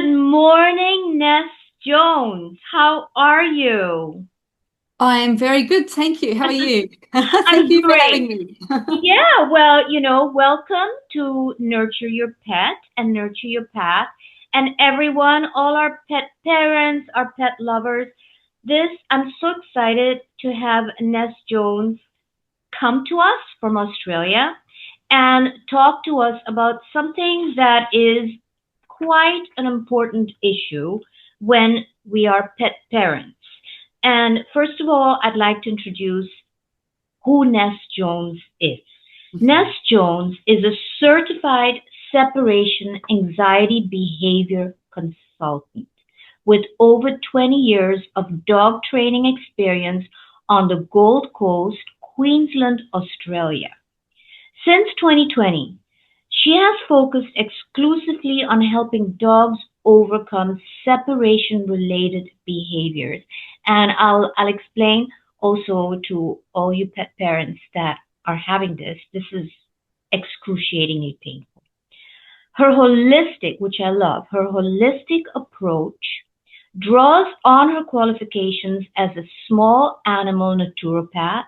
Good morning, Ness Jones. How are you? I am very good, thank you. How are you? Thank I'm you for having great. me. Yeah, well, welcome to Nurture Your Pet and Nurture Your Path. And everyone, all our pet parents, our pet lovers, I'm so excited to have Ness Jones come to us from Australia and talk to us about something that is quite an important issue when we are pet parents. And first of all, I'd like to introduce who Ness Jones is. Ness Jones is a certified separation anxiety behavior consultant with over 20 years of dog training experience on the Gold Coast, Queensland, Australia. Since 2020, she has focused exclusively on helping dogs overcome separation related behaviors. And I'll explain also to all you pet parents that are having this is excruciatingly painful. Her holistic, which I love, her holistic approach draws on her qualifications as a small animal naturopath,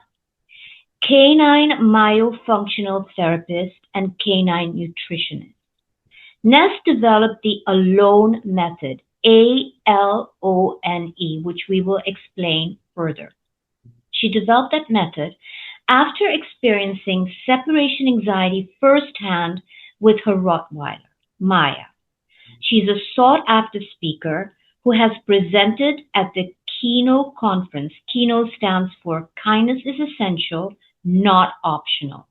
canine myofunctional therapist, and canine nutritionist. Ness developed the Alone method, ALONE, which we will explain further. She developed that method after experiencing separation anxiety firsthand with her Rottweiler, Maya. She's a sought after speaker who has presented at the Kino conference. Kino stands for Kindness is Essential, Not Optional.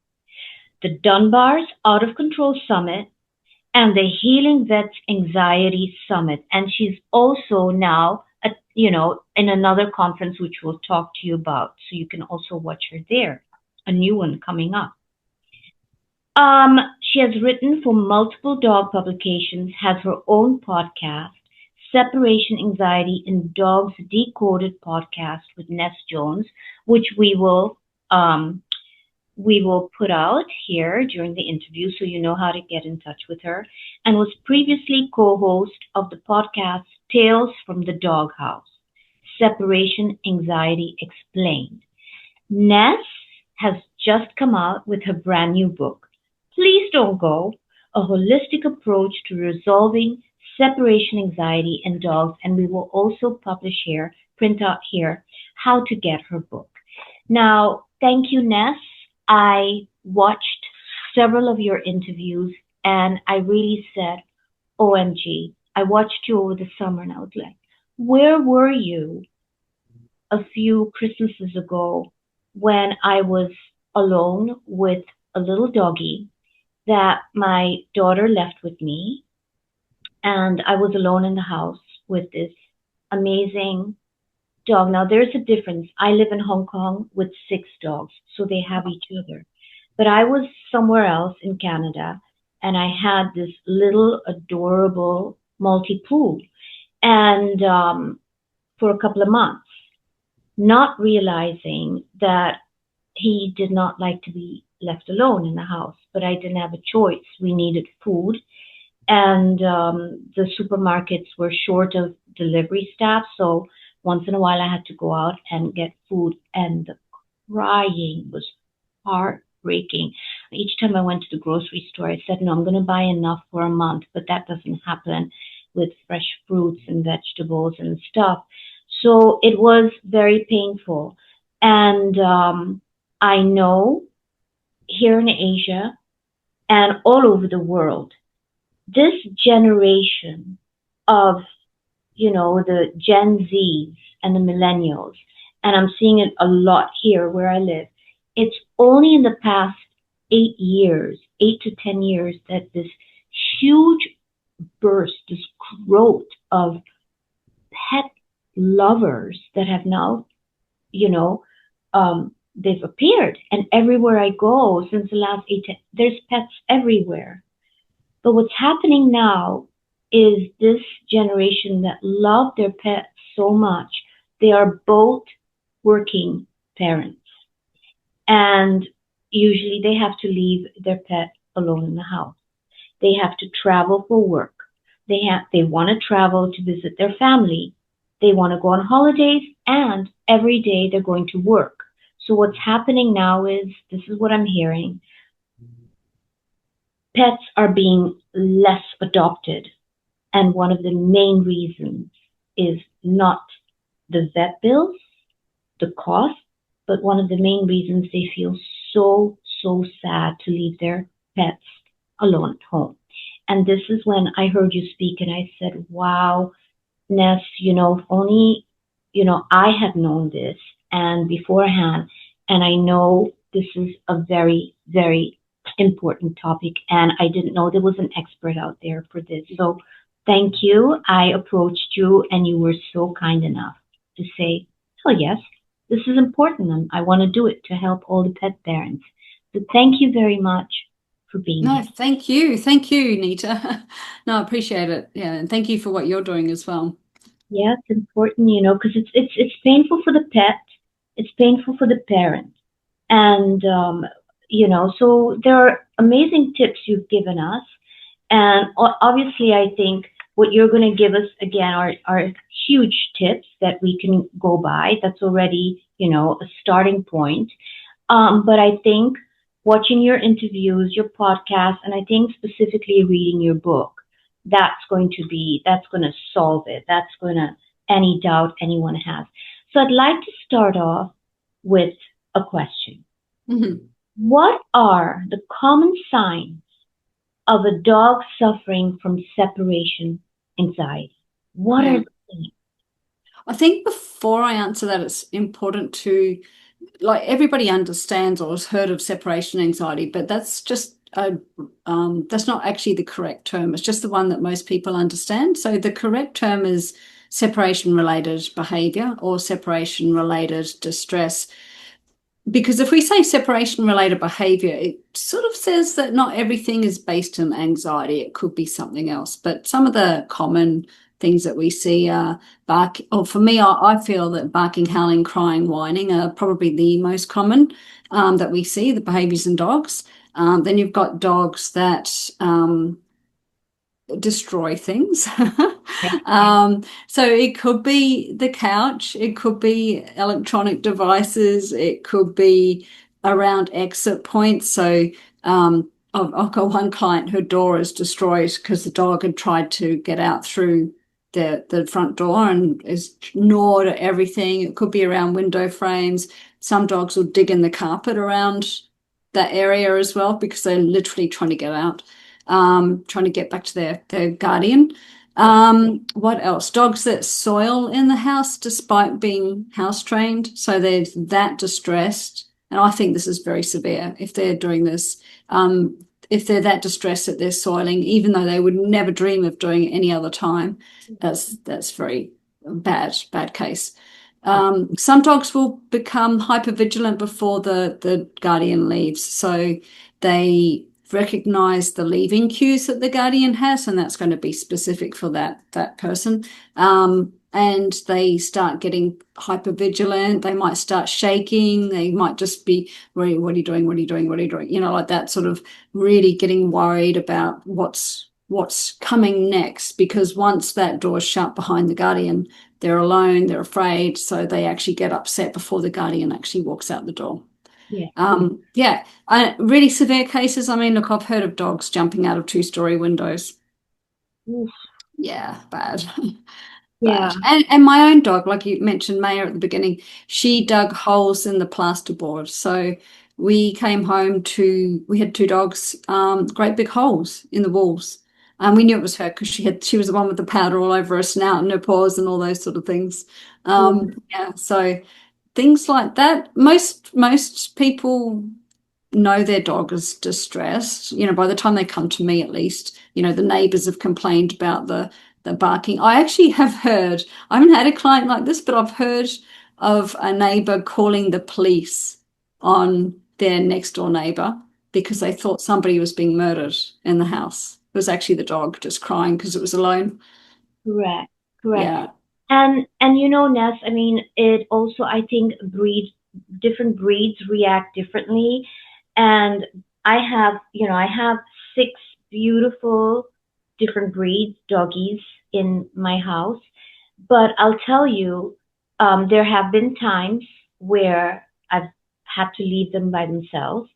The Dunbar's Out of Control Summit and the Healing Vets Anxiety Summit. And she's also now in another conference which we'll talk to you about. So you can also watch her there. A new one coming up. She has written for multiple dog publications, has her own podcast, Separation Anxiety in Dogs Decoded podcast with Ness Jones, which we will put out here during the interview so you know how to get in touch with her, and was previously co-host of the podcast Tales from the Doghouse, Separation Anxiety Explained. Ness has just come out with her brand new book, Please Don't Go, A Holistic Approach to Resolving Separation Anxiety in Dogs, and we will also publish here, print out here, how to get her book. Now, thank you, Ness. I watched several of your interviews and I really said, OMG, I watched you over the summer and I was like, where were you a few Christmases ago when I was alone with a little doggy that my daughter left with me, and I was alone in the house with this amazing dog. Now, there's a difference. I live in Hong Kong with six dogs, so they have each other. But I was somewhere else in Canada, and I had this little adorable Maltipoo, and for a couple of months, not realizing that he did not like to be left alone in the house. But I didn't have a choice. We needed food, and the supermarkets were short of delivery staff, so once in a while I had to go out and get food, and the crying was heartbreaking. Each time I went to the grocery store, I said, no, I'm going to buy enough for a month, but that doesn't happen with fresh fruits and vegetables and stuff. So it was very painful. And I know here in Asia and all over the world, this generation of, the Gen Zs and the millennials, and I'm seeing it a lot here where I live, it's only in the past 8 years, 8 to 10 years, that this huge burst, this growth of pet lovers that have now, you know, they've appeared. And everywhere I go since the last there's pets everywhere. But what's happening now is this generation that love their pets so much, they are both working parents. And usually they have to leave their pet alone in the house. They have to travel for work. They want to travel to visit their family. They want to go on holidays, and every day they're going to work. So what's happening now is, this is what I'm hearing, pets are being less adopted. And one of the main reasons is not the vet bills, the cost, but one of the main reasons, they feel so sad to leave their pets alone at home. And this is when I heard you speak and I said, wow, Ness, if only, I had known this and beforehand, and I know this is a very, very important topic, and I didn't know there was an expert out there for this. So thank you. I approached you and you were so kind enough to say, oh yes, this is important and I want to do it to help all the pet parents. So thank you very much for being No, here. thank you. Thank you, Nita. No, I appreciate it. Yeah, and thank you for what you're doing as well. Yeah, it's important, because it's painful for the pet, it's painful for the parent, and so there are amazing tips you've given us, and obviously, I think what you're going to give us again are huge tips that we can go by. That's already, a starting point. But I think watching your interviews, your podcast, and I think specifically reading your book, that's going to solve it. That's going to, any doubt anyone has. So I'd like to start off with a question. Mhm. What are the common signs of a dog suffering from separation anxiety? What are Yeah. the things? I think before I answer that, it's important to, like, everybody understands or has heard of separation anxiety, but that's not actually the correct term. It's just the one that most people understand. So the correct term is separation related behavior or separation related distress. Because if we say separation related behavior, it sort of says that not everything is based on anxiety. It could be something else. But some of the common things that we see are or for me, I feel that barking, howling, crying, whining are probably the most common that we see, the behaviors in dogs. Then you've got dogs that destroy things. So it could be the couch, it could be electronic devices, it could be around exit points. So I've got one client, her door is destroyed because the dog had tried to get out through the front door and is gnawed at everything. It could be around window frames. Some dogs will dig in the carpet around that area as well because they're literally trying to get out, trying to get back to their guardian. What else? Dogs that soil in the house despite being house trained. So they're that distressed. And I think this is very severe if they're doing this. If they're that distressed that they're soiling, even though they would never dream of doing it any other time, that's very bad case. Some dogs will become hypervigilant before the guardian leaves. So they recognize the leaving cues that the guardian has, and that's going to be specific for that person. And they start getting hypervigilant. They might start shaking. They might just be, what are you doing? What are you doing? What are you doing? Like that, sort of really getting worried about what's coming next, because once that door's shut behind the guardian, they're alone, they're afraid, so they actually get upset before the guardian actually walks out the door. Yeah. Really severe cases. I mean, look, I've heard of dogs jumping out of two-story windows. Oof. Yeah, bad. Yeah. Bad. And my own dog, like you mentioned, Maya, at the beginning, she dug holes in the plasterboard. So we came home we had two dogs, great big holes in the walls. And we knew it was her because she was the one with the powder all over her snout and her paws and all those sort of things. Yeah. Yeah, so things like that. Most people know their dog is distressed. By the time they come to me, at least, the neighbors have complained about the barking. I actually have heard, I haven't had a client like this, but I've heard of a neighbor calling the police on their next door neighbor because they thought somebody was being murdered in the house. It was actually the dog just crying because it was alone. Correct. Correct. Yeah. And Ness, I mean, it also, I think, different breeds react differently. And I have 6 beautiful different breeds, doggies in my house. But I'll tell you, there have been times where I've had to leave them by themselves.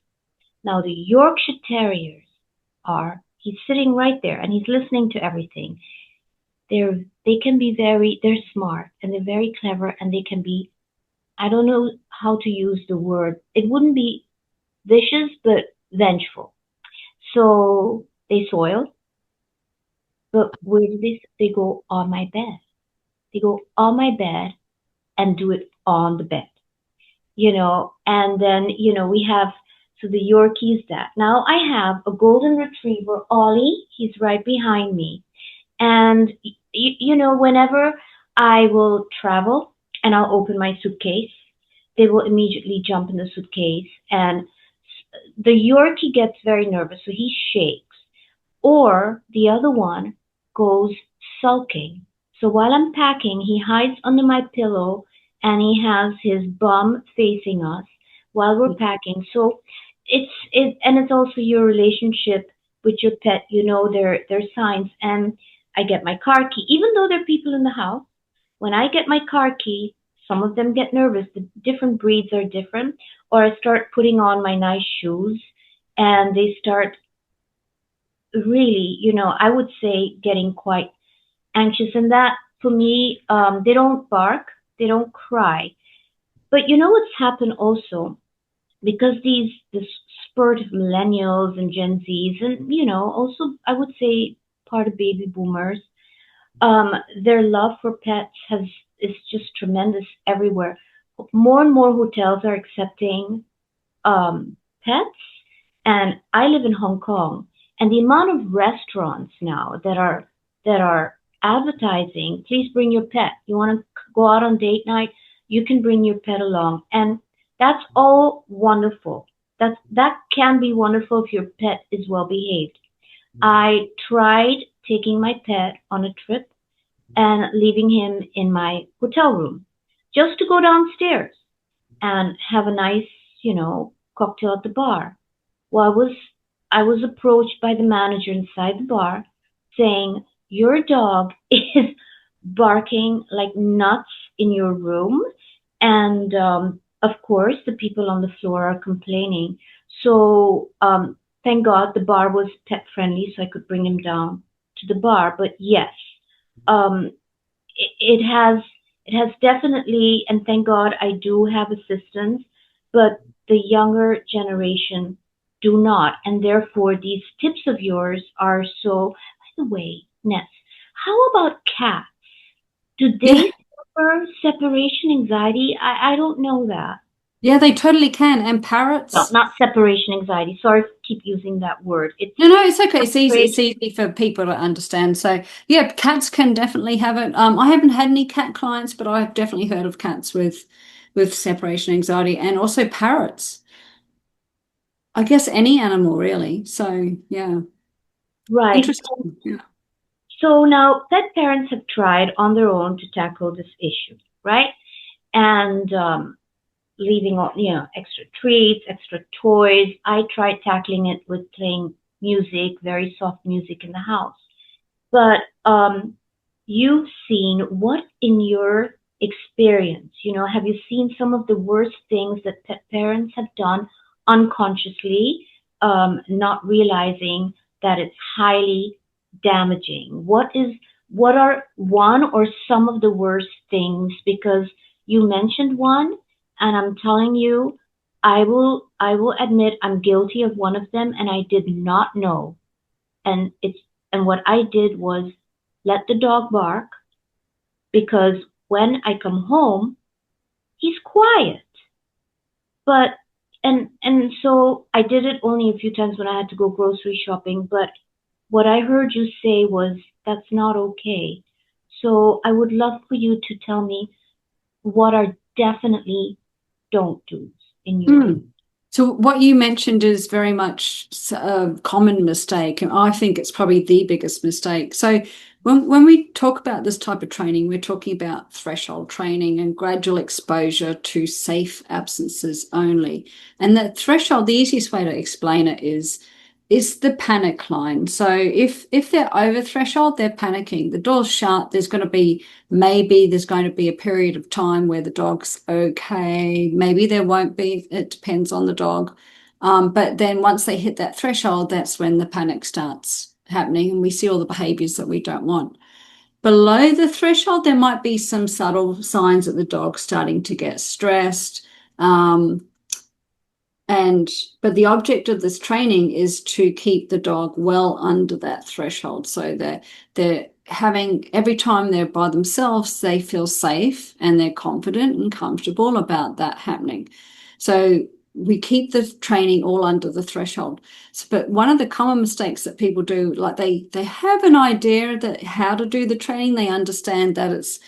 Now, the Yorkshire Terriers he's sitting right there and he's listening to everything. They can be they're smart and they're very clever and they can be, I don't know how to use the word. It wouldn't be vicious, but vengeful. So they soil, but where do they go on my bed? They go on my bed and do it on the bed, and then, we have, so the Yorkie is that. Now I have a golden retriever, Ollie, he's right behind me. And, whenever I will travel and I'll open my suitcase, they will immediately jump in the suitcase. And the Yorkie gets very nervous, so he shakes. Or the other one goes sulking. So while I'm packing, he hides under my pillow and he has his bum facing us while we're packing. So it's also your relationship with your pet, their signs. And I get my car key, even though there are people in the house. When I get my car key, some of them get nervous. The different breeds are different. Or I start putting on my nice shoes and they start really, I would say getting quite anxious. And that for me, they don't bark, they don't cry. But what's happened also, because this spurt of millennials and Gen Zs, and also I would say part of baby boomers, their love for pets is just tremendous everywhere. More and more hotels are accepting pets, and I live in Hong Kong, and the amount of restaurants now that are advertising, please bring your pet. You want to go out on date night, you can bring your pet along, and that's all wonderful. That can be wonderful if your pet is well behaved. I tried taking my pet on a trip and leaving him in my hotel room just to go downstairs and have a nice, cocktail at the bar. Well, I was approached by the manager inside the bar saying, "Your dog is barking like nuts in your room." And of course, the people on the floor are complaining. So thank God the bar was pet friendly, so I could bring him down to the bar. But yes, um, it has definitely, and thank God I do have assistance, but the younger generation do not, and therefore these tips of yours are so. By the way, Ness, how about cats? Do Yeah. they suffer separation anxiety? I don't know that. Yeah, they totally can. And No, parrots. not separation anxiety. Sorry to keep using that word. It's No, it's okay. It's easy. It's separation. easy for people to understand. So yeah, cats can definitely have it. I haven't had any cat clients, but I've definitely heard of cats with separation anxiety and also parrots. I guess any animal really. So yeah, Right. interesting. Yeah. So now pet parents have tried on their own to tackle this issue, right? And leaving all, extra treats, extra toys. I tried tackling it with playing music, very soft music in the house. But you've seen what in your experience, have you seen some of the worst things that pet parents have done unconsciously, not realizing that it's highly damaging? What are one or some of the worst things? Because you mentioned one, and I'm telling you, I will admit I'm guilty of one of them, and I did not know. And what I did was let the dog bark because when I come home, he's quiet. But and so I did it only a few times when I had to go grocery shopping, but what I heard you say was that's not okay. So I would love for you to tell me what are definitely don't do's in your. Hmm. So what you mentioned is very much a common mistake, and I think it's probably the biggest mistake. So when we talk about this type of training, we're talking about threshold training and gradual exposure to safe absences only. And the threshold, the easiest way to explain it is is the panic line. So if they're over threshold, they're panicking. The door's shut. There's going to be a period of time where the dog's okay. Maybe there won't be. It depends on the dog. But then once they hit that threshold, that's when the panic starts happening, and we see all the behaviors that we don't want. Below the threshold, there might be some subtle signs that the dog's starting to get stressed. Um, and but the object of this training is to keep the dog well under that threshold, so that they're having, every time they're by themselves, they feel safe and they're confident and comfortable about that happening. So we keep the training all under the threshold. So, but one of the common mistakes that people do, like they have an idea that how to do the training, they understand that it's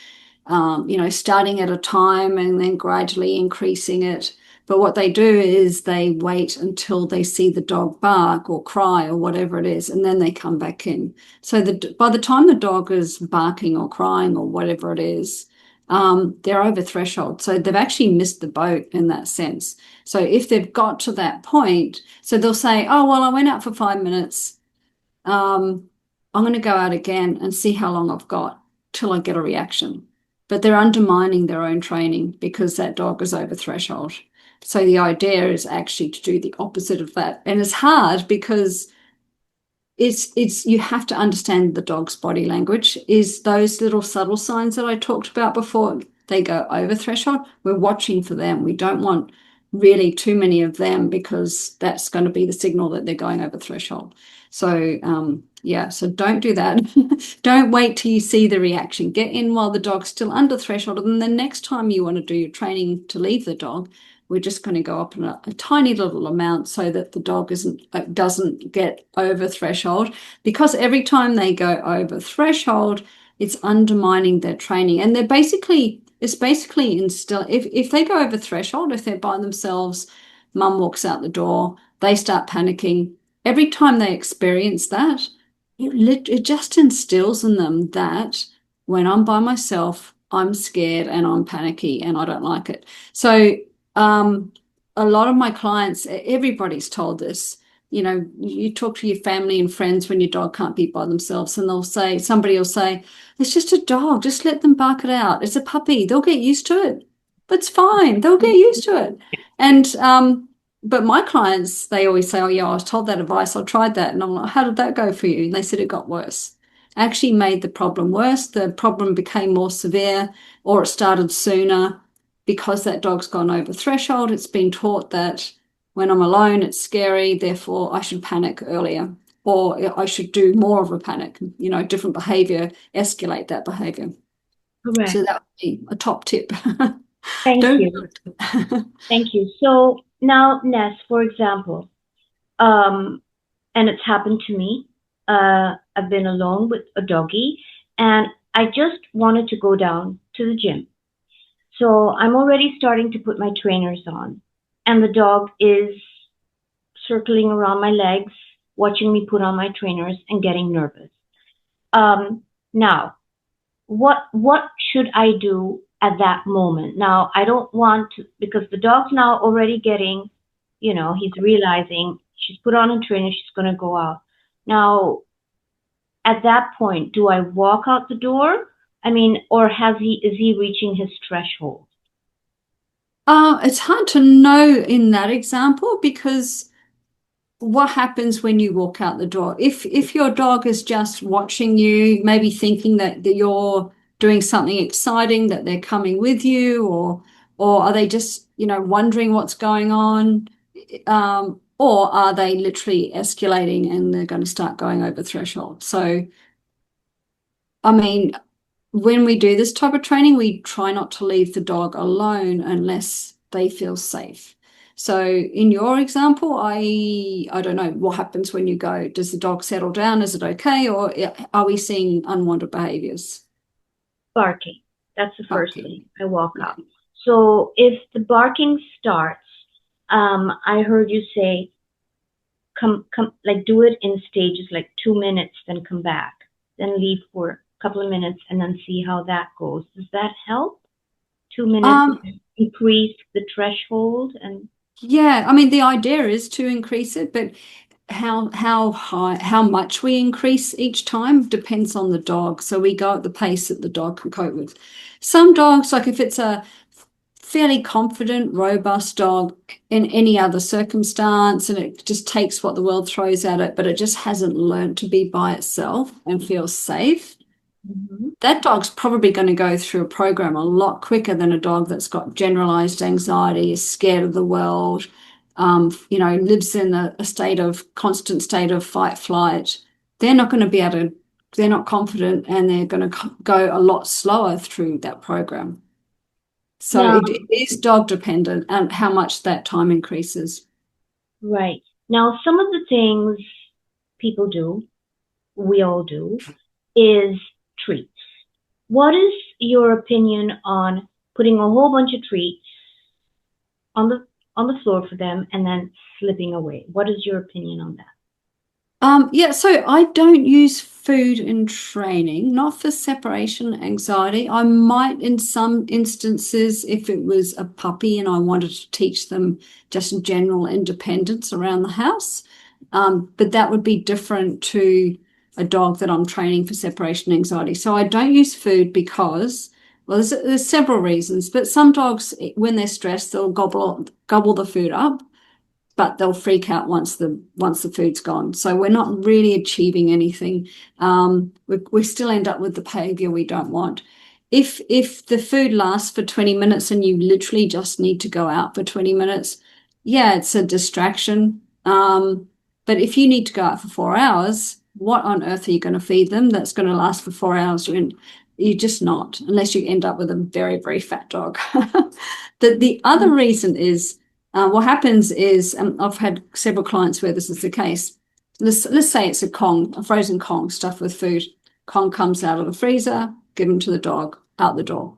starting at a time and then gradually increasing it. But what they do is they wait until they see the dog bark or cry or whatever it is, and then they come back in. So by the time the dog is barking or crying or whatever it is, they're over threshold. So they've actually missed the boat in that sense. So if they've got to that point, so they'll say, oh, well, I went out for 5 minutes. I'm going to go out again and see how long I've got till I get a reaction. But they're undermining their own training because that dog is over threshold. So the idea is actually to do the opposite of that. And it's hard because it's you have to understand the dog's body language. Is those little subtle signs that I talked about before, they go over threshold, we're watching for them. We don't want really too many of them because that's going to be the signal that they're going over threshold. So so don't do that. Don't wait till you see the reaction. Get in while the dog's still under threshold, and then the next time you want to do your training to leave the dog, we're just going to go up in a tiny little amount so that the dog doesn't get over threshold, because every time they go over threshold, it's undermining their training. And it's basically instill, if they go over threshold, if they're by themselves, mum walks out the door, they start panicking. Every time they experience that, it just instills in them that when I'm by myself, I'm scared and I'm panicky and I don't like it. So a lot of my clients, everybody's told this. You talk to your family and friends when your dog can't be by themselves, and somebody will say, it's just a dog, just let them bark it out. It's a puppy, they'll get used to it. It's fine, they'll get used to it. And but my clients, they always say, oh yeah, I was told that advice, I tried that. And I'm like, how did that go for you? And they said it got worse. Actually made the problem worse. The problem became more severe, or it started sooner because that dog's gone over threshold. It's been taught that when I'm alone, it's scary, therefore I should panic earlier, or I should do more of a panic, different behavior, escalate that behavior. So Correct. that would be a top tip. Thank Don't you. do it. Thank you. So now, Ness, for example, and it's happened to me. I've been alone with a doggy, and I just wanted to go down to the gym. So I'm already starting to put my trainers on, and the dog is circling around my legs, watching me put on my trainers and getting nervous. Now, what should I do at that moment? Now, I don't want to, because the dog's now already getting, he's realizing she's put on a trainer, she's going to go out. Now, at that point, do I walk out the door? I mean, or is he reaching his threshold? It's hard to know in that example, because what happens when you walk out the door? If your dog is just watching you, maybe thinking that you're doing something exciting, that they're coming with you, or are they just, wondering what's going on? Or are they literally escalating and they're going to start going over threshold? So, I mean, when we do this type of training, we try not to leave the dog alone unless they feel safe. So in your example, I don't know what happens when you go. Does the dog settle down? Is it okay? Or are we seeing unwanted behaviors? Barking. That's the first thing. Barking. I walk Yeah. out. So if the barking starts, I heard you say, come, like do it in stages, like 2 minutes, then come back, then leave for a couple of minutes, and then see how that goes. Does that help? 2 minutes, Um, increase the threshold, and yeah, I mean, the idea is to increase it, but how much we increase each time depends on the dog. So we go at the pace that the dog can cope with. Some dogs, like if it's a fairly confident, robust dog in any other circumstance, and it just takes what the world throws at it, but it just hasn't learned to be by itself and feel safe, Mhm. that dog's probably going to go through a program a lot quicker than a dog that's got generalized anxiety, is scared of the world, lives in a constant state of fight, flight. They're not going to be able to, they're not confident, and they're going to go a lot slower through that program. So Now, it is dog dependent and how much that time increases. right. Now, some of the things people do, we all do, is treats. What is your opinion on putting a whole bunch of treats on the floor for them and then slipping away? What is your opinion on that? Yeah, so I don't use food in training, not for separation anxiety. I might in some instances if it was a puppy and I wanted to teach them just general independence around the house. But that would be different to a dog that I'm training for separation anxiety. So I don't use food because, well, there's several reasons, but some dogs, when they're stressed, they'll gobble the food up, but they'll freak out once the food's gone. So we're not really achieving anything. We still end up with the behavior we don't want. If the food lasts for 20 minutes and you literally just need to go out for 20 minutes, yeah, it's a distraction. But if you need to go out for 4 hours, what on earth are you going to feed them that's going to last for 4 hours? You're just not, unless you end up with a very, very fat dog. The other reason is what happens is, I've had several clients where this is the case. Let's say it's a frozen Kong stuffed with food. Kong comes out of the freezer, given to the dog, out the door.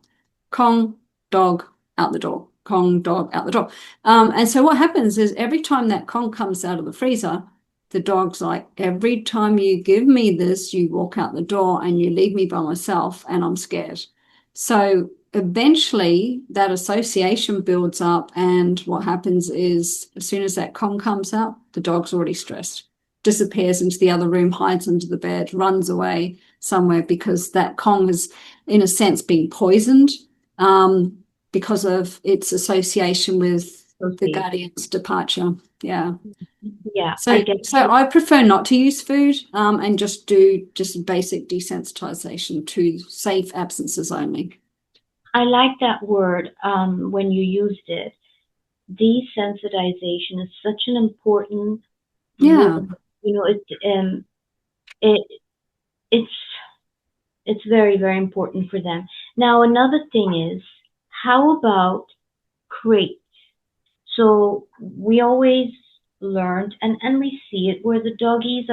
Kong, dog, out the door. Kong, dog, out the door. And so what happens is every time that Kong comes out of the freezer, the dog's like, every time you give me this, you walk out the door and you leave me by myself and I'm scared. So eventually that association builds up, and what happens is as soon as that Kong comes out, the dog's already stressed, disappears into the other room, hides under the bed, runs away somewhere, because that Kong has in a sense been poisoned because of its association with the Okay. guardian's departure. Yeah. Yeah, I So, get so I prefer not to use food and just do just basic desensitization to safe absences only. I like that word when you used it. Desensitization is such an important Yeah. word. You know, it it's it's very, very important for them. Now, another thing is, how about crate? So we always learned, and we see it where the doggies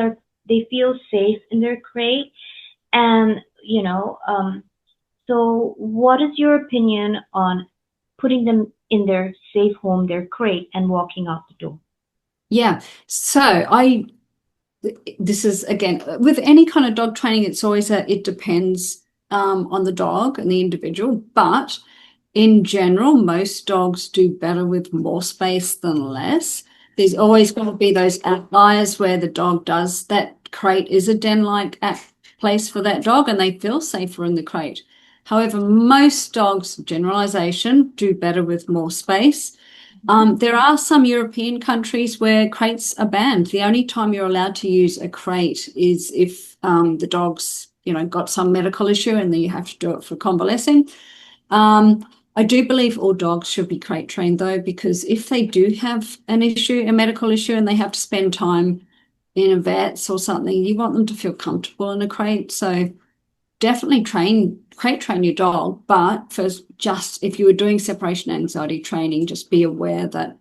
they feel safe in their crate, and so what is your opinion on putting them in their safe home, their crate, and walking out the door? Yeah. So this is again, with any kind of dog training, it's always it depends on the dog and the individual. But in general, most dogs do better with more space than less. There's always going to be those outliers where the dog does, that crate is a den-like place for that dog and they feel safer in the crate. However, most dogs, generalization, do better with more space. There are some European countries where crates are banned. The only time you're allowed to use a crate is if the dog's, got some medical issue and then you have to do it for convalescing. I do believe all dogs should be crate trained though, because if they do have an issue, a medical issue, and they have to spend time in a vet's or something, you want them to feel comfortable in a crate. So definitely crate train your dog, but just if you were doing separation anxiety training, just be aware that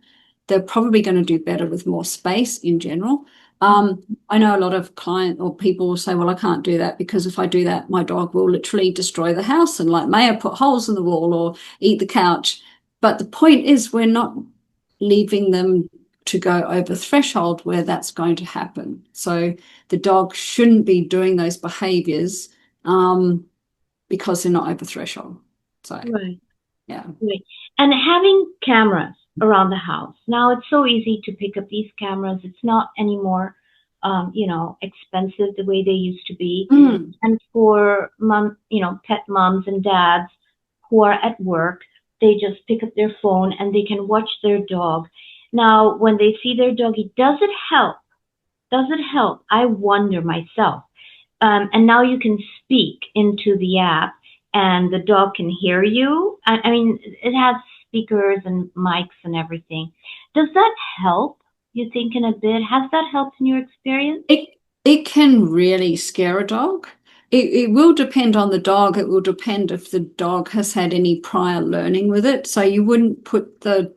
they're probably going to do better with more space in general. I know a lot of client or people will say, well, I can't do that because if I do that, my dog will literally destroy the house and like may have put holes in the wall or eat the couch. But the point is we're not leaving them to go over threshold where that's going to happen. So the dog shouldn't be doing those behaviors because they're not over threshold. So, Right. yeah. Right. And having cameras around the house. Now it's so easy to pick up these cameras. It's not anymore. expensive the way they used to be. Mm. And for pet moms and dads who are at work, they just pick up their phone and they can watch their dog. Now, when they see their doggy, does it help? Does it help? I wonder myself. And now you can speak into the app and the dog can hear you. I mean, it has speakers and mics and everything. Does that help, you think, in a bit? Has that helped in your experience? It it can really scare a dog. It will depend on the dog. It will depend if the dog has had any prior learning with it. So you wouldn't put the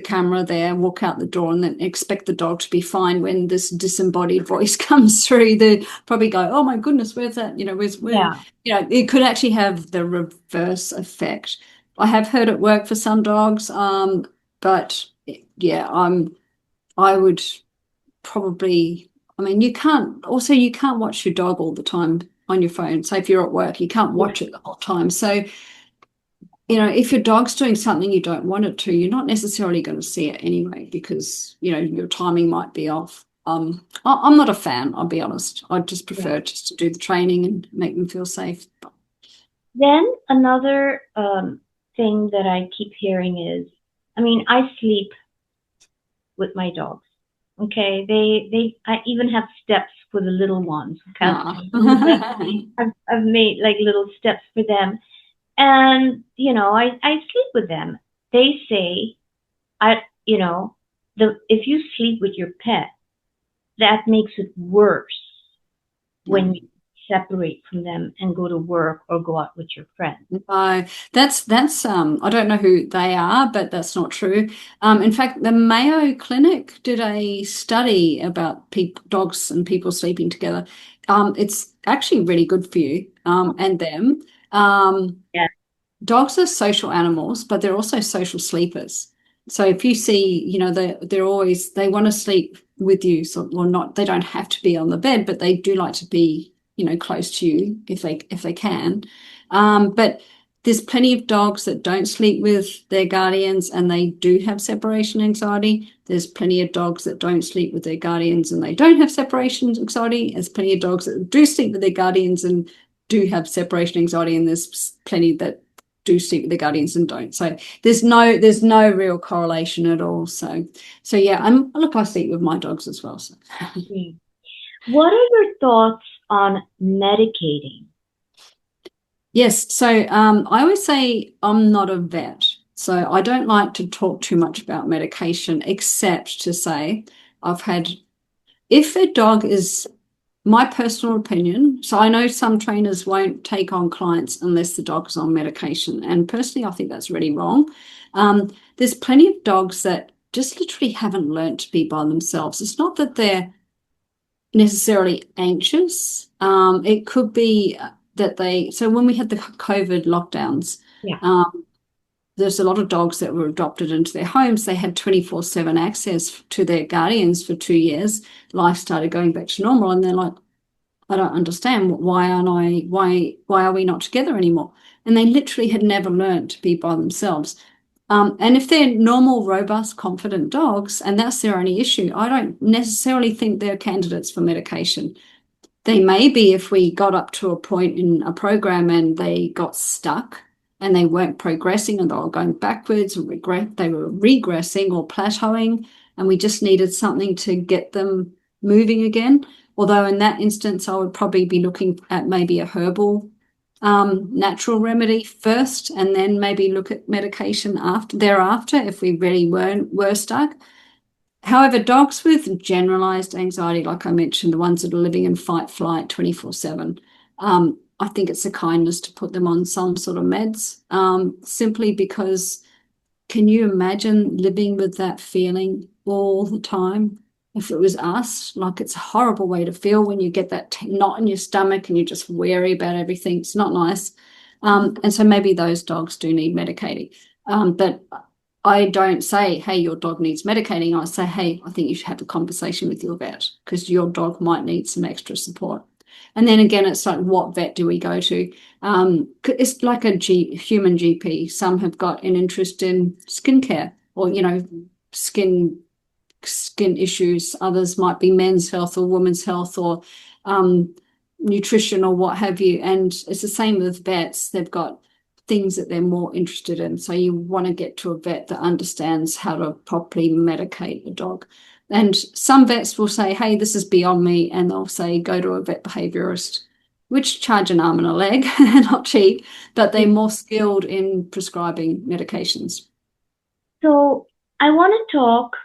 camera there, walk out the door, and then expect the dog to be fine when this disembodied voice comes through. They probably go, "Oh my goodness, where's that? Where?" Yeah. It could actually have the reverse effect. I have heard it work for some dogs, but yeah, I would probably. I mean, you can't watch your dog all the time on your phone. So if you're at work, you can't Yeah. watch it the whole time. So if your dog's doing something you don't want it to, you're not necessarily going to see it anyway because, your timing might be off. I'm not a fan, I'll be honest. I just Yeah. prefer just to do the training and make them feel safe. Then another thing that I keep hearing is, I mean, I sleep with my dogs. Okay, I even have steps for the little ones. Ah. I've made like little steps for them, and I sleep with them. They say I you know the if you sleep with your pet, that makes it worse Yeah. when you separate from them and go to work or go out with your friends. No, that's I don't know who they are, but that's not true. In fact, the Mayo Clinic did a study about dogs and people sleeping together. It's actually really good for you, and them. Um, Yeah. Dogs are social animals, but they're also social sleepers. So if you see, they want to sleep with you. So, well, not they don't have to be on the bed, but they do like to be, close to you if they can. But there's plenty of dogs that don't sleep with their guardians and they do have separation anxiety. There's plenty of dogs that don't sleep with their guardians and they don't have separation anxiety. There's plenty of dogs that do sleep with their guardians and do have separation anxiety, and there's plenty that do sleep with their guardians and don't. So there's no real correlation at all. So yeah, I sleep with my dogs as well. So. Hmm. What are your thoughts on medicating? Yes, so I always say I'm not a vet, so I don't like to talk too much about medication, except to say I've had if a dog is my personal opinion. So I know some trainers won't take on clients unless the dog is on medication. And personally, I think that's really wrong. There's plenty of dogs that just literally haven't learned to be by themselves. It's not that they're necessarily anxious. It could be so when we had the COVID lockdowns, Yeah. there's a lot of dogs that were adopted into their homes. They had 24/7 access to their guardians for 2 years. Life started going back to normal, and they're like, I don't understand why are we not together anymore? And they literally had never learned to be by themselves. And if they're normal, robust, confident dogs, and that's their only issue, I don't necessarily think they're candidates for medication. They may be if we got up to a point in a program and they got stuck and they weren't progressing and they were going backwards or they were regressing or plateauing, and we just needed something to get them moving again. Although in that instance, I would probably be looking at maybe a herbal natural remedy first, and then maybe look at medication thereafter if we really were stuck. However, dogs with generalized anxiety, like I mentioned, the ones that are living in fight flight 24/7, I think it's a kindness to put them on some sort of meds, simply because can you imagine living with that feeling all the time? If it was us, like it's a horrible way to feel when you get that knot in your stomach and you're just wary about everything. It's not nice. And so maybe those dogs do need medicating. But I don't say, hey, your dog needs medicating. I say, hey, I think you should have a conversation with your vet because your dog might need some extra support. And then again, it's like, what vet do we go to? It's like a human GP. Some have got an interest in skincare or, skin skin issues. Others might be men's health or women's health or nutrition or what have you. And it's the same with vets. They've got things that they're more interested in. So you want to get to a vet that understands how to properly medicate a dog. And some vets will say, hey, this is beyond me. And they'll say, go to a vet behaviorist, which charge an arm and a leg. They're not cheap, but they're more skilled in prescribing medications. So I want to talk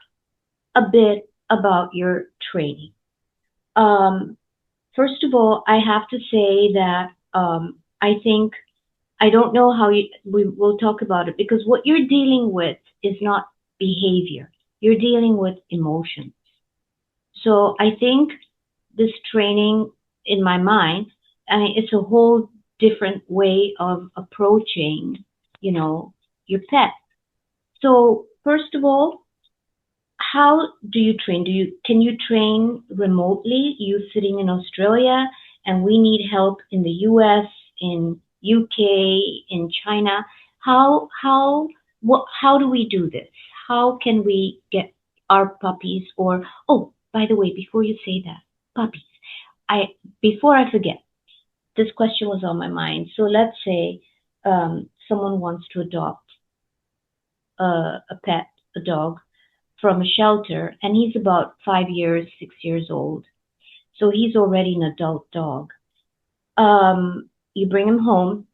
a bit about your training. First of all, I have to say that I think I don't know how we will talk about it, because what you're dealing with is not behavior. You're dealing with emotions. So I think this training, in my mind, it's a whole different way of approaching, your pet. So first of all, how do you train? Can you train remotely? You sitting in Australia, and we need help in the US, in UK, in China. How do we do this? How can we get our puppies? Or, oh, by the way, before you say that, puppies, before I forget, this question was on my mind. So let's say someone wants to adopt a pet, a dog, from a shelter, and he's about 5 years, 6 years old. So he's already an adult dog. You bring him home,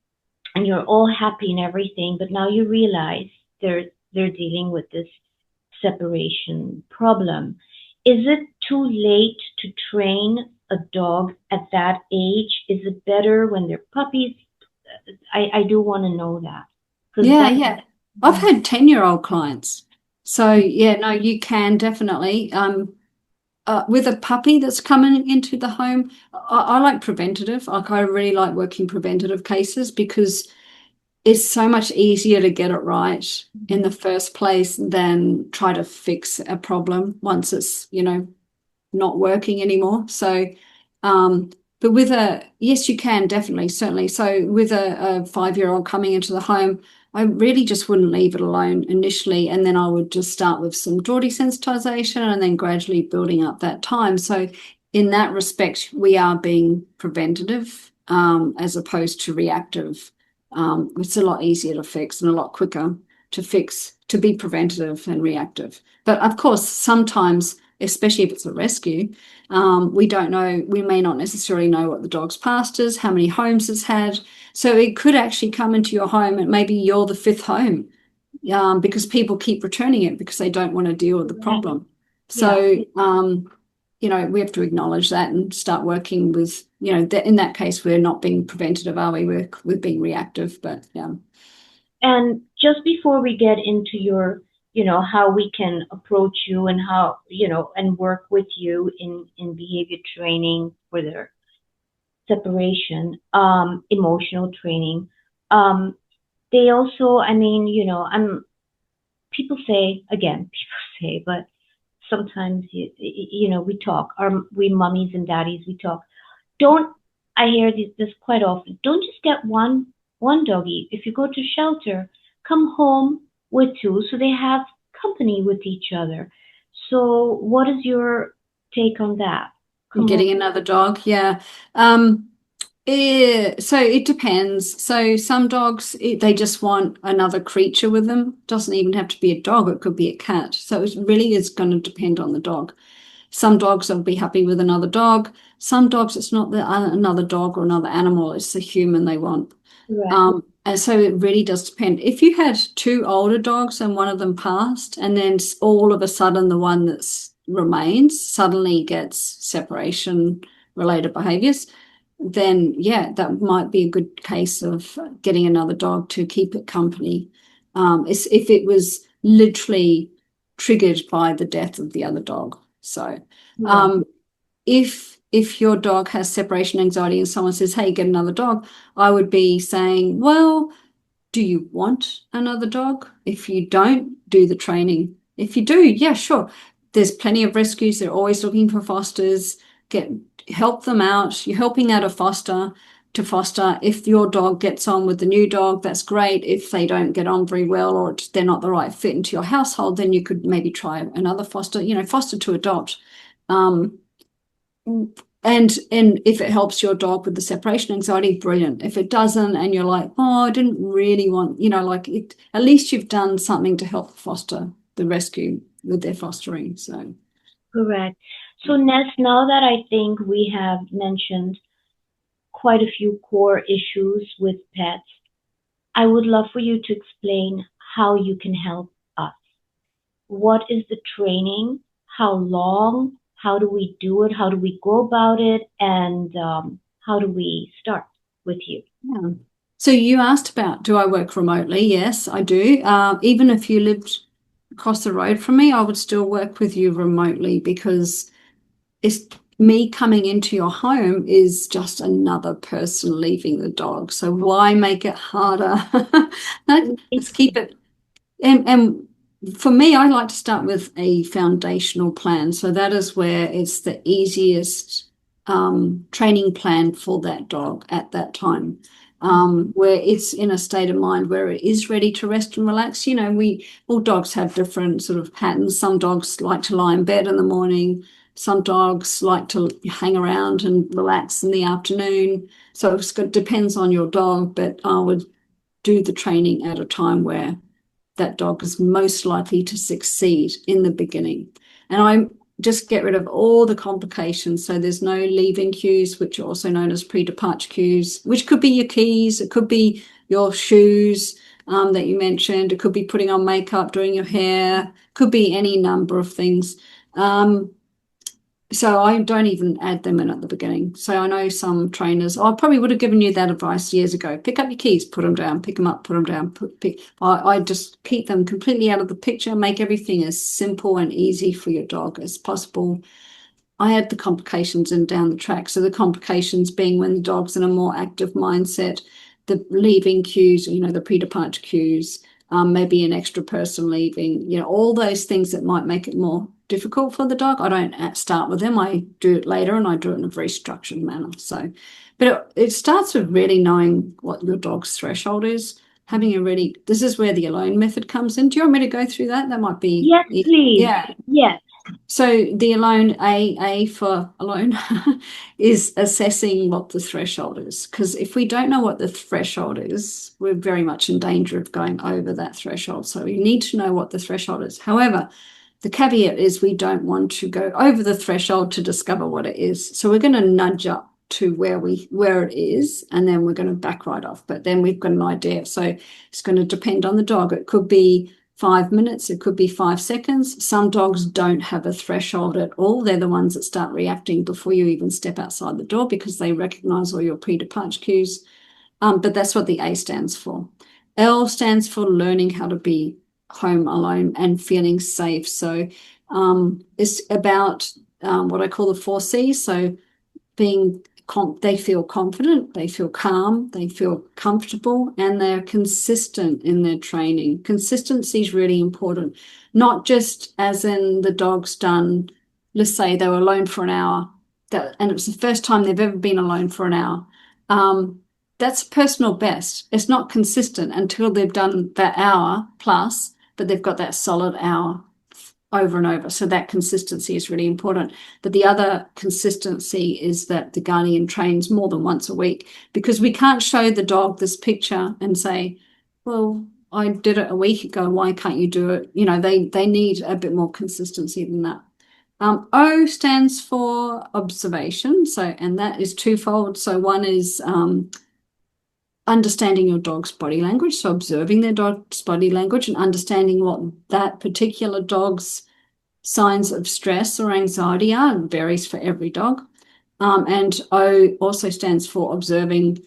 and you're all happy and everything, but now you realize they're dealing with this separation problem. Is it too late to train a dog at that age? Is it better when they're puppies? I do want to know that. Yeah. I've had 10-year-old clients. So, yeah, no, you can definitely. With a puppy that's coming into the home, I like preventative. I really like working preventative cases because it's so much easier to get it right in the first place than try to fix a problem once it's, not working anymore. So, but yes, you can definitely, certainly. So with a 5-year-old coming into the home, I really just wouldn't leave it alone initially. And then I would just start with some jaw desensitization and then gradually building up that time. So in that respect, we are being preventative as opposed to reactive. It's a lot easier to fix and a lot quicker to fix, to be preventative and reactive. But of course, sometimes, especially if it's a rescue, we don't know, we may not necessarily know what the dog's past is, how many homes it's had. So it could actually come into your home and maybe you're the 5th home because people keep returning it because they don't want to deal with the problem. So, we have to acknowledge that and start working with, in that case, we're not being preventative, are we? We're being reactive, but yeah. And just before we get into your how we can approach you and how, and work with you in behavior training for their separation, emotional training. They also, people say, but sometimes, we talk, we mummies and daddies, we talk. I hear this quite often. Don't just get one doggy. If you go to shelter, come home with 2 so they have company with each other. So what is your take on that? Getting another dog, yeah. So it depends. So some dogs, they just want another creature with them. Doesn't even have to be a dog. It could be a cat. So it really is going to depend on the dog. Some dogs will be happy with another dog. Some dogs, it's not another dog or another animal. It's the human they want. Right. And so it really does depend. If you had 2 older dogs and one of them passed, and then all of a sudden the one that remains suddenly gets separation-related behaviors, then yeah, that might be a good case of getting another dog to keep it company. If it was literally triggered by the death of the other dog. So if your dog has separation anxiety and someone says, hey, get another dog, I would be saying, well, do you want another dog? If you don't, do the training. If you do, yeah, sure. There's plenty of rescues. They're always looking for fosters. Help them out. You're helping out a foster. to foster. If your dog gets on with the new dog, that's great. If they don't get on very well, or they're not the right fit into your household, then you could maybe try another foster, foster to adopt. And if it helps your dog with the separation anxiety, brilliant. If it doesn't, and you're like, oh, I didn't really want, at least you've done something to help foster the rescue with their fostering. So Correct. So, Ness, now that I think we have mentioned quite a few core issues with pets, I would love for you to explain how you can help us. What is the training? How long? How do we do it? How do we go about it? And how do we start with you? yeah. So you asked about, do I work remotely? Yes, I do. Even if you lived across the road from me, I would still work with you remotely, because it's me coming into your home is just another person leaving the dog. So why make it harder? Let's keep it. And for me, I like to start with a foundational plan. So that is where it's the easiest training plan for that dog at that time. Where it's in a state of mind where it is ready to rest and relax. All dogs have different sort of patterns. Some dogs like to lie in bed in the morning. Some dogs like to hang around and relax in the afternoon. So it depends on your dog, but I would do the training at a time where that dog is most likely to succeed in the beginning. And I just get rid of all the complications. So there's no leaving cues, which are also known as pre-departure cues, which could be your keys, it could be your shoes that you mentioned, it could be putting on makeup, doing your hair, could be any number of things. So I don't even add them in at the beginning. So I know some trainers, I probably would have given you that advice years ago. Pick up your keys, put them down, pick them up, put them down. I just keep them completely out of the picture, make everything as simple and easy for your dog as possible. I add the complications in down the track. So the complications being when the dog's in a more active mindset, the leaving cues, the pre-departure cues, maybe an extra person leaving, all those things that might make it more difficult for the dog. I don't start with them. I do it later, and I do it in a very structured manner. So, but it starts with really knowing what your dog's threshold is. This is where the alone method comes in. Do you want me to go through that? That might be. Yes, please. Yeah. Yes. So the alone, A for alone, is assessing what the threshold is. Because if we don't know what the threshold is, we're very much in danger of going over that threshold. So we need to know what the threshold is. However, the caveat is we don't want to go over the threshold to discover what it is. So we're going to nudge up to where it is, and then we're going to back right off. But then we've got an idea. So it's going to depend on the dog. It could be 5 minutes, it could be 5 seconds. Some dogs don't have a threshold at all. They're the ones that start reacting before you even step outside the door, because they recognize all your pre-departure cues. But that's what the A stands for. L stands for learning how to be home alone and feeling safe. So it's about what I call the 4 C's. So they feel confident, they feel calm, they feel comfortable, and they're consistent in their training. Consistency is really important, not just as in the dog's done, let's say they were alone for an hour, and it was the first time they've ever been alone for an hour. That's personal best. It's not consistent until they've done that hour plus, but they've got that solid hour over and over. So that consistency is really important. But the other consistency is that the guardian trains more than once a week, because we can't show the dog this picture and say, well, I did it a week ago, why can't you do it? They need a bit more consistency than that. O stands for observation. And that is twofold. So one is understanding your dog's body language, so observing their dog's body language and understanding what that particular dog's signs of stress or anxiety are. It varies for every dog. And O also stands for observing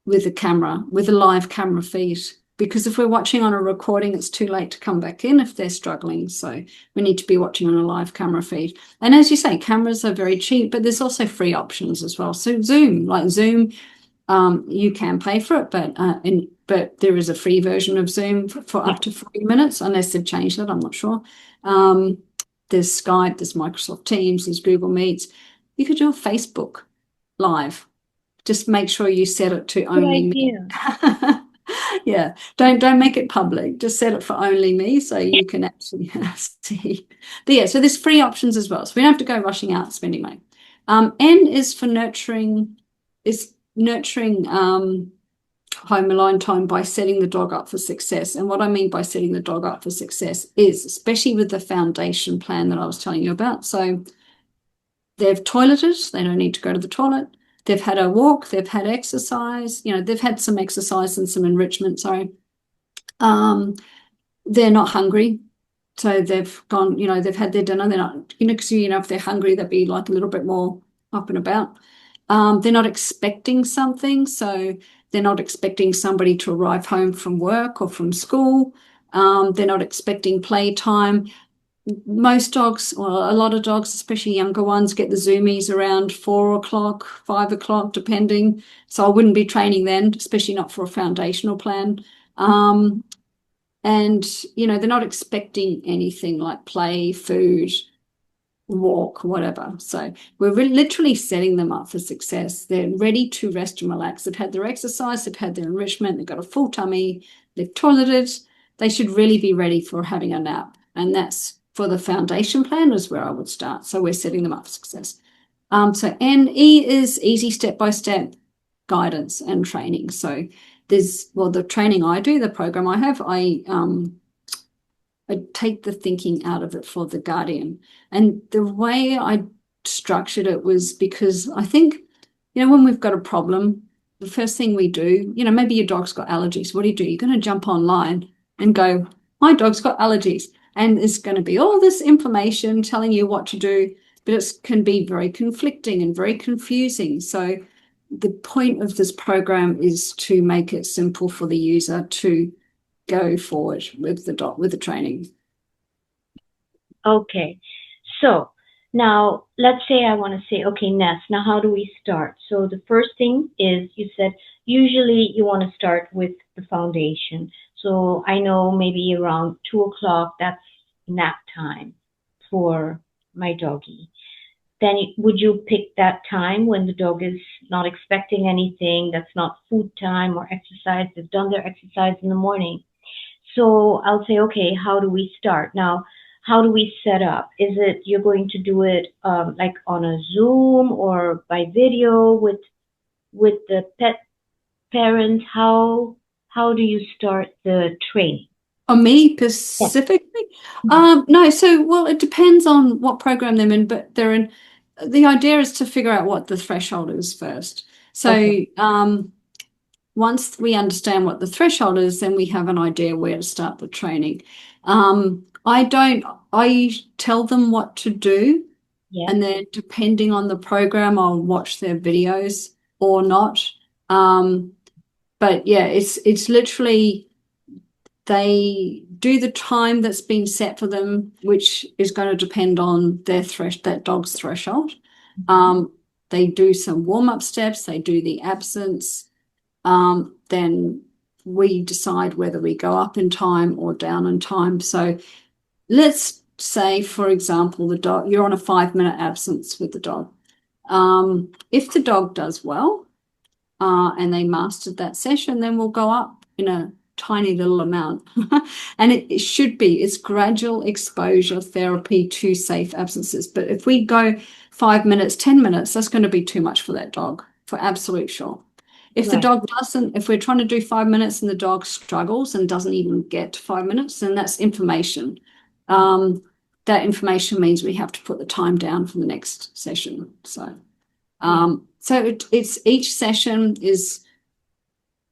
with a live camera feed. Because if we're watching on a recording, it's too late to come back in if they're struggling. So we need to be watching on a live camera feed. And as you say, cameras are very cheap, but there's also free options as well. So Zoom, you can pay for it, but there is a free version of Zoom for up to 40 minutes, unless they've changed it, I'm not sure. There's Skype, there's Microsoft Teams, there's Google Meets. You could do a Facebook Live. just make sure you set it to Good only me. idea. Yeah, don't make it public. Just set it for only me so you can actually see. But yeah, so there's free options as well. So we don't have to go rushing out spending money. N is for nurturing, is nurturing home alone time by setting the dog up for success. And what I mean by setting the dog up for success is, especially with the foundation plan that I was telling you about. So they've toileted, they don't need to go to the toilet. They've had a walk, they've had exercise, they've had some exercise and some enrichment, sorry. They're not hungry. So they've gone, they've had their dinner. They're not, because, if they're hungry, they'd be like a little bit more up and about. They're not expecting something. So they're not expecting somebody to arrive home from work or from school. They're not expecting playtime. Most dogs, well, a lot of dogs, especially younger ones, get the zoomies around 4 o'clock, 5 o'clock, depending. So I wouldn't be training then, especially not for a foundational plan. And, they're not expecting anything like play, food, walk, whatever. So we're literally setting them up for success. They're ready to rest and relax. They've had their exercise, they've had their enrichment, they've got a full tummy, they've toileted. They should really be ready for having a nap. And that's for the foundation plan is where I would start. So we're setting them up for success. So NE is easy step-by-step guidance and training. So the training I do, the program I have, I take the thinking out of it for the guardian. And the way I structured it was because I think, when we've got a problem, the first thing we do, maybe your dog's got allergies. What do? You're going to jump online and go, my dog's got allergies. And there's going to be all this information telling you what to do, but it can be very conflicting and very confusing. So the point of this program is to make it simple for the user to go forward with the training. Okay. So now let's say I want to say, okay, Ness, now how do we start? So the first thing is you said usually you want to start with the foundation. So I know maybe around 2 o'clock, that's nap time for my doggy. Then would you pick that time when the dog is not expecting anything, that's not food time or exercise, they've done their exercise in the morning. So I'll say, okay, how do we start? Now, how do we set up? Is it you're going to do it like on a Zoom or by video with the pet parent? How do you start the training? On me Yes. specifically? No, well, it depends on what program they're in, but they're in. The idea is to figure out what the threshold is first. So Okay. Once we understand what the threshold is, then we have an idea where to start the training. I tell them what to do, Yeah. and then depending on the program, I'll watch their videos or not. But yeah, it's literally they do the time that's been set for them, which is going to depend on that dog's threshold. They do some warm-up steps, they do the absence. Then we decide whether we go up in time or down in time. So let's say, for example, the dog, you're on a 5-minute absence with the dog. If the dog does well and they mastered that session, then we'll go up in a tiny little amount. And it's gradual exposure therapy to safe absences. But if we go 5 minutes, 10 minutes, that's going to be too much for that dog, for absolute sure. If the dog doesn't, if we're trying to do 5 minutes and the dog struggles and doesn't even get 5 minutes, then that's information. That information means we have to put the time down for the next session. So, it's each session is,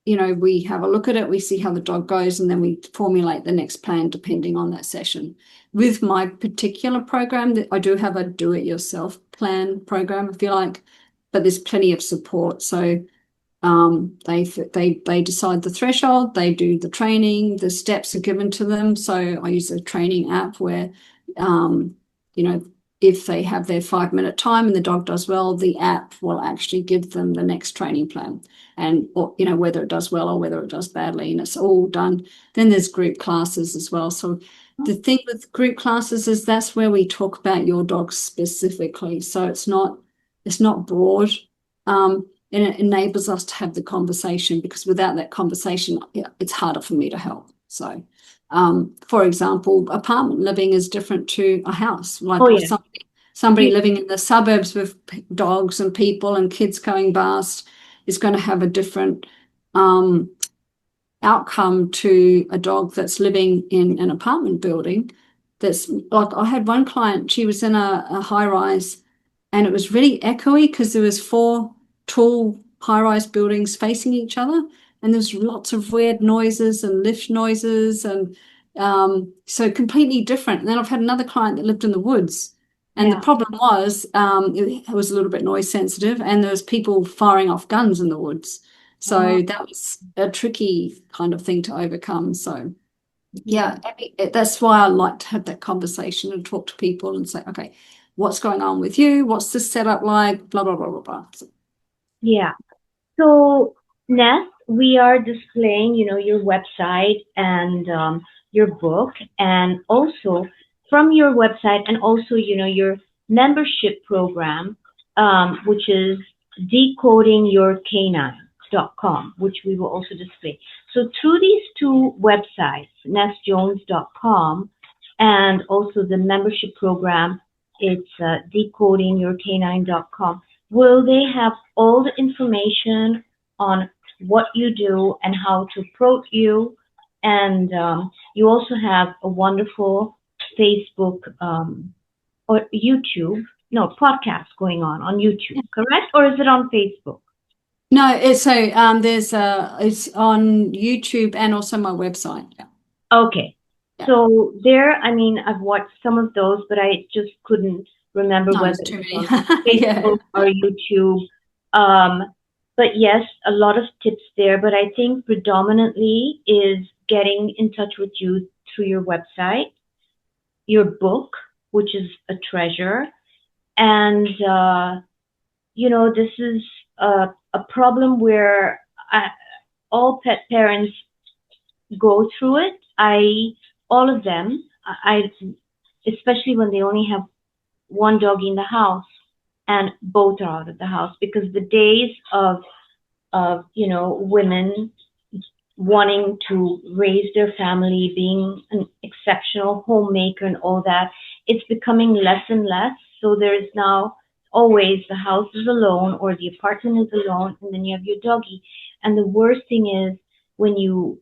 we have a look at it, we see how the dog goes, and then we formulate the next plan depending on that session. With my particular program, I do have a do-it-yourself plan program, if you like, but there's plenty of support. So they decide the threshold, they do the training, the steps are given to them. So I use a training app where, if they have their 5-minute time and the dog does well, the app will actually give them the next training plan, and whether it does well or whether it does badly, and it's all done. Then there's group classes as well. So the thing with group classes is that's where we talk about your dog specifically. So it's not broad. and it enables us to have the conversation, because without that conversation, it's harder for me to help. So, for example, apartment living is different to a house. Like Oh yeah. somebody living in the suburbs with dogs and people and kids going past is going to have a different outcome to a dog that's living in an apartment building. That's like, I had one client, she was in a high rise, and it was really echoey because there was 4 tall high-rise buildings facing each other, and there's lots of weird noises and lift noises, and so completely different. And then I've had another client that lived in the woods, and the Yeah. problem was it was a little bit noise sensitive, and there was people firing off guns in the woods. Oh, So that was a tricky kind of thing to overcome. So yeah. yeah, that's why I like to have that conversation and talk to people and say, okay, what's going on with you? What's the setup like? Blah, blah, blah, blah, blah. So, Yeah. So, Ness, we are displaying, your website and your book, and also from your website, and also, your membership program, which is decodingyourcanine.com, which we will also display. So, through these two websites, nessjones.com and also the membership program, it's decodingyourcanine.com. Will they have all the information on what you do and how to approach you? And you also have a wonderful Facebook or YouTube, no, podcast going on YouTube, correct? Or is it on Facebook? no, it's on YouTube and also my website. Yeah. Okay. Yeah. So there, I mean, I've watched some of those, but I just couldn't remember No, whether it's it too was many. on Yeah. Facebook or YouTube. Um, but yes, a lot of tips there, but I think predominantly is getting in touch with you through your website, your book, which is a treasure. And, this is a problem where all pet parents go through it. All of them, especially when they only have one dog in the house and both are out of the house, because the days of women wanting to raise their family, being an exceptional homemaker and all that, it's becoming less and less. So there is now always the house is alone or the apartment is alone, and then you have your doggy. And the worst thing is when you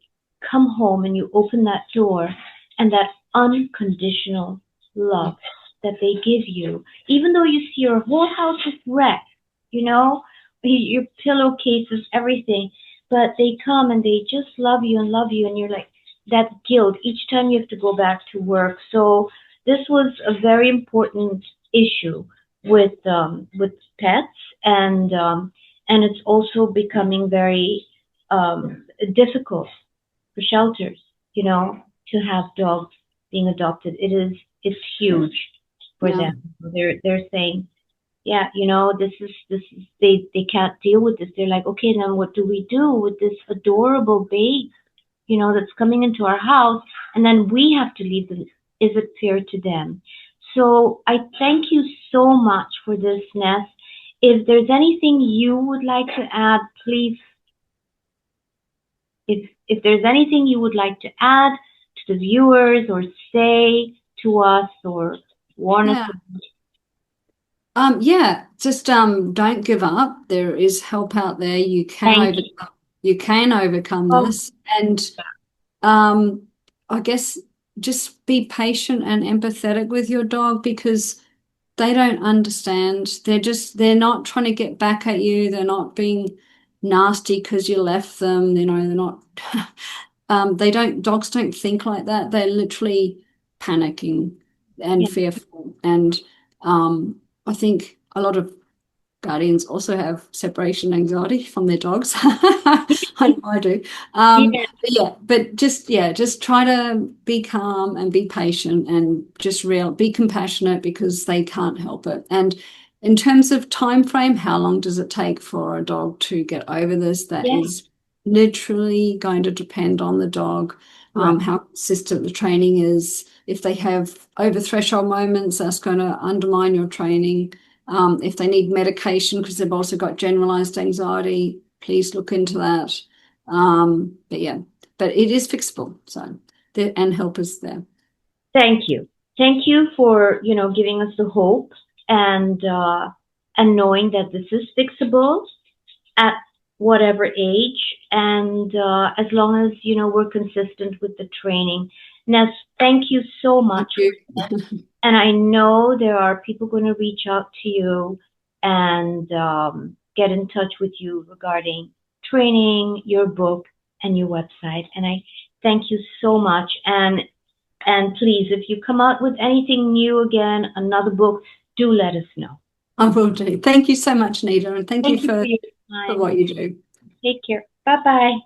come home and you open that door and that unconditional love that they give you, even though you see your whole house is wrecked, you know, your pillowcases, everything, but they come and they just love you, and you're like that guilt each time you have to go back to work. So this was a very important issue with pets, and it's also becoming very difficult for shelters, to have dogs being adopted. It's huge for Yeah. them. They're saying, yeah, this is they can't deal with this. They're like, okay, then what do we do with this adorable babe, that's coming into our house, and then we have to leave them. Is it fair to them? So I thank you so much for this, Ness. If there's anything you would like to add, please, if there's anything you would like to add to the viewers or say to us or warn us. Yeah. Just don't give up. There is help out there. Thank you. You can overcome Oh, this. And um I guess just be patient and empathetic with your dog, because they don't understand. They're not trying to get back at you. They're not being nasty because you left them. They're not dogs don't think like that. They're literally panicking and yeah, fearful. And I think a lot of guardians also have separation anxiety from their dogs. I know I do. yeah, Just try to be calm and be patient and just be compassionate, because they can't help it. And in terms of time frame, how long does it take for a dog to get over this? That yeah, is literally going to depend on the dog, right. how consistent the training is. If they have over threshold moments, that's going to undermine your training. If they need medication because they've also got generalized anxiety, please look into that. But it is fixable. So and help is there. Thank you. Thank you for, giving us the hope and knowing that this is fixable at whatever age, and as long as we're consistent with the training. Ness, thank you so much. And I know there are people going to reach out to you and get in touch with you regarding training, your book, and your website. And I thank you so much. And please, if you come out with anything new again, another book, do let us know. I will do. Thank you so much, Nita, and thank you for what you do. Take care. Bye-bye.